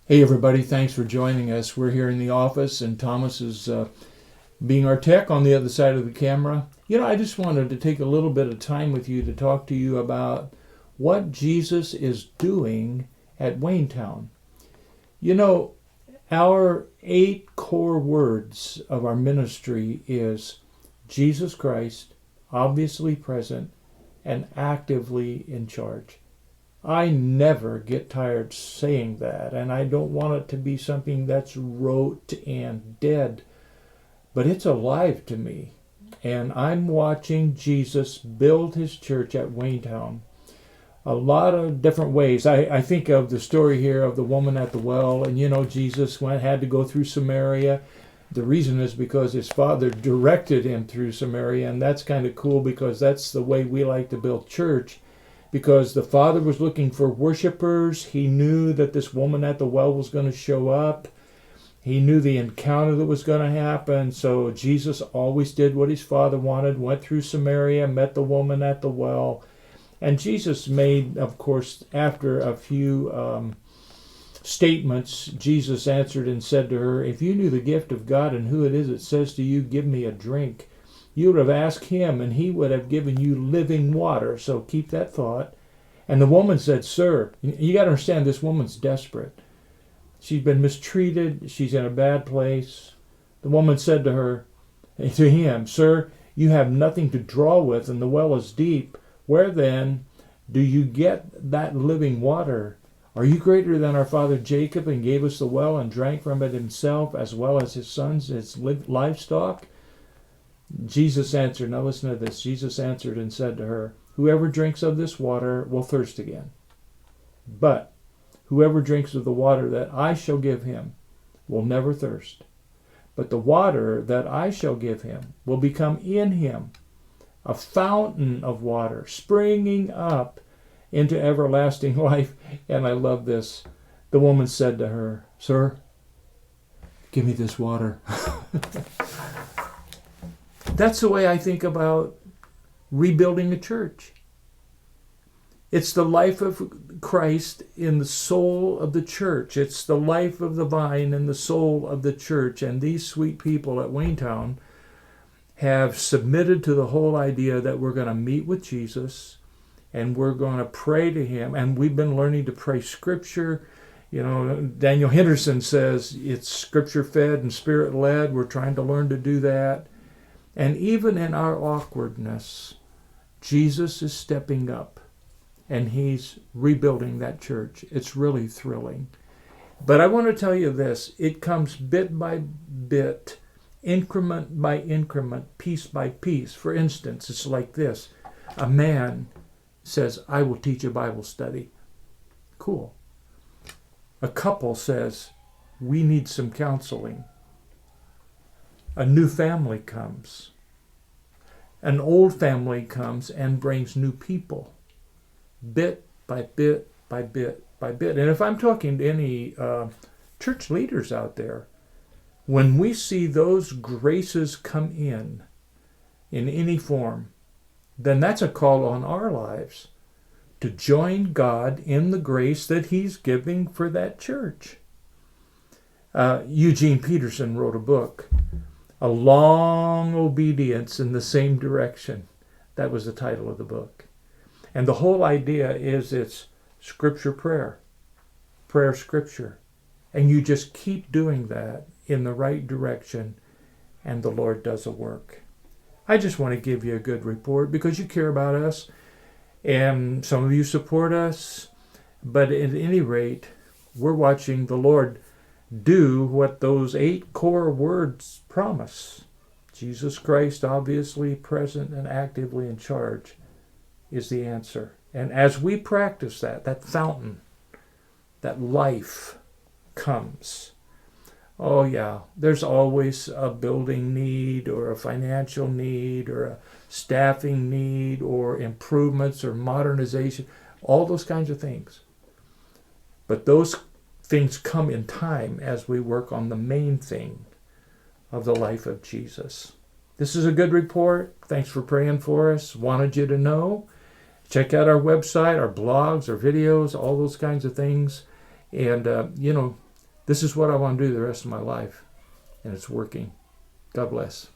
Hey everybody, thanks for joining us. We're here in the office and Thomas is being our tech on the other side of the camera. I just wanted to take a little bit of time with you to talk to you about what Jesus is doing at Waynetown. Our 8 core words of our ministry is Jesus Christ, obviously present, and actively in charge. I never get tired saying that, and I don't want it to be something that's rote and dead, but it's alive to me. And I'm watching Jesus build his church at Waynetown a lot of different ways. I think of the story here of the woman at the well, and Jesus had to go through Samaria. The reason is because his father directed him through Samaria, and that's kind of cool because that's the way we like to build church. Because the father was looking for worshipers. He knew that this woman at the well was going to show up. He knew the encounter that was going to happen. So Jesus always did what his father wanted, went through Samaria, met the woman at the well. And Jesus made, of course, after a few statements, Jesus answered and said to her, "If you knew the gift of God and who it is that says to you, 'Give me a drink,' you would have asked him, and he would have given you living water." So keep that thought. And the woman said, "Sir," you got to understand, this woman's desperate. She's been mistreated. She's in a bad place. The woman said to him, "Sir, you have nothing to draw with, and the well is deep. Where then do you get that living water? Are you greater than our father Jacob, and gave us the well and drank from it himself, as well as his sons, his livestock?" Jesus answered, now listen to this. Jesus answered and said to her, "Whoever drinks of this water will thirst again. But whoever drinks of the water that I shall give him will never thirst. But the water that I shall give him will become in him a fountain of water, springing up into everlasting life." And I love this. The woman said to her, "Sir, give me this water." That's the way I think about rebuilding a church. It's the life of Christ in the soul of the church. It's the life of the vine in the soul of the church. And these sweet people at Waynetown have submitted to the whole idea that we're going to meet with Jesus and we're going to pray to him. And we've been learning to pray scripture. Daniel Henderson says it's scripture fed and spirit led. We're trying to learn to do that. And even in our awkwardness, Jesus is stepping up and he's rebuilding that church. It's really thrilling. But I want to tell you this. It comes bit by bit, increment by increment, piece by piece. For instance, it's like this. A man says, "I will teach a Bible study." Cool. A couple says, "We need some counseling." A new family comes. An old family comes and brings new people. Bit by bit by bit by bit. And if I'm talking to any church leaders out there, when we see those graces come in any form, then that's a call on our lives to join God in the grace that he's giving for that church. Eugene Peterson wrote a book, "A Long Obedience in the Same Direction." That was the title of the book. And the whole idea is it's scripture, prayer, prayer, scripture. And you just keep doing that in the right direction, and the Lord does a work. I just want to give you a good report because you care about us, and some of you support us. But at any rate, we're watching the Lord do what those 8 core words promise. Jesus Christ, obviously present and actively in charge, is the answer. And as we practice that fountain, that life comes. Oh yeah, there's always a building need or a financial need or a staffing need or improvements or modernization, all those kinds of things. But those things come in time as we work on the main thing of the life of Jesus. This is a good report. Thanks for praying for us. Wanted you to know. Check out our website, our blogs, our videos, all those kinds of things. And, This is what I want to do the rest of my life, and it's working. God bless.